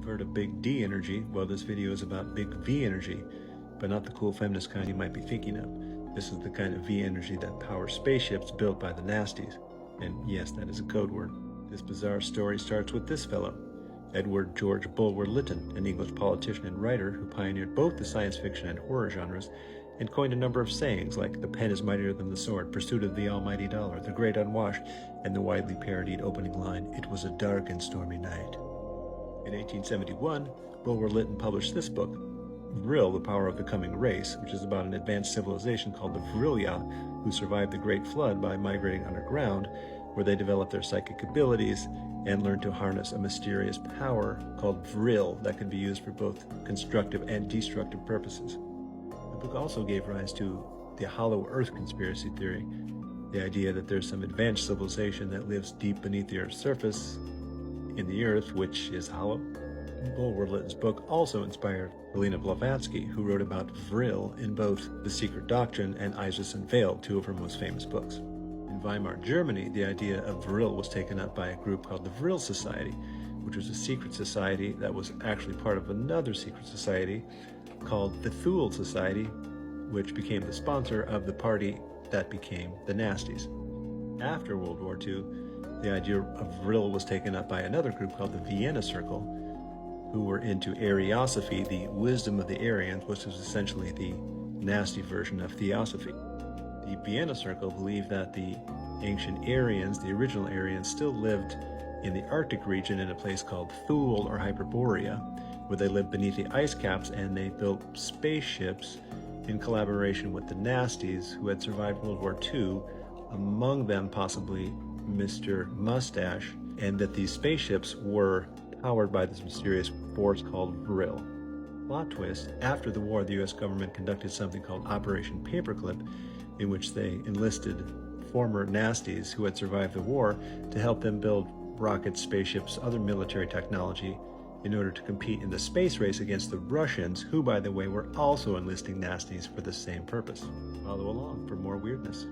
You've heard of big D energy. Well, this video is about big V energy, but not the cool feminist kind you might be thinking of. This is the kind of V energy that powers spaceships built by the nasties. And yes, that is a code word. This bizarre story starts with this fellow, Edward George Bulwer Lytton, an English politician and writer who pioneered both the science fiction and horror genres and coined a number of sayings like "the pen is mightier than the sword," "pursuit of the almighty dollar," "the great unwashed," and the widely parodied opening line, "It was a dark and stormy night." In 1871, Bulwer Lytton published this book, Vril, the Power of the Coming Race, which is about an advanced civilization called the Vrilya, who survived the Great Flood by migrating underground, where they developed their psychic abilities and learned to harness a mysterious power called Vril that could be used for both constructive and destructive purposes. The book also gave rise to the Hollow Earth conspiracy theory, the idea that there's some advanced civilization that lives deep beneath the Earth's surface, in the Earth, which is hollow. Bulwer Lytton's book also inspired Helena Blavatsky, who wrote about Vril in both The Secret Doctrine and Isis Unveiled, two of her most famous books. In Weimar, Germany, the idea of Vril was taken up by a group called the Vril Society, which was a secret society that was actually part of another secret society called the Thule Society, which became the sponsor of the party that became the Nasties. After World War II, the idea of Vril was taken up by another group called the Vienna Circle, who were into Ariosophy, the wisdom of the Aryans, which was essentially the nasty version of Theosophy. The Vienna Circle believed that the ancient Aryans, the original Aryans, still lived in the Arctic region in a place called Thule or Hyperborea, where they lived beneath the ice caps, and they built spaceships in collaboration with the Nasties who had survived World War II, among them possibly Mr. Mustache, and that these spaceships were powered by this mysterious force called Vril. Plot twist: after the war, the U.S. government conducted something called Operation Paperclip, in which they enlisted former Nasties who had survived the war to help them build rockets, spaceships, other military technology in order to compete in the space race against the Russians, who, by the way, were also enlisting Nasties for the same purpose. Follow along for more weirdness.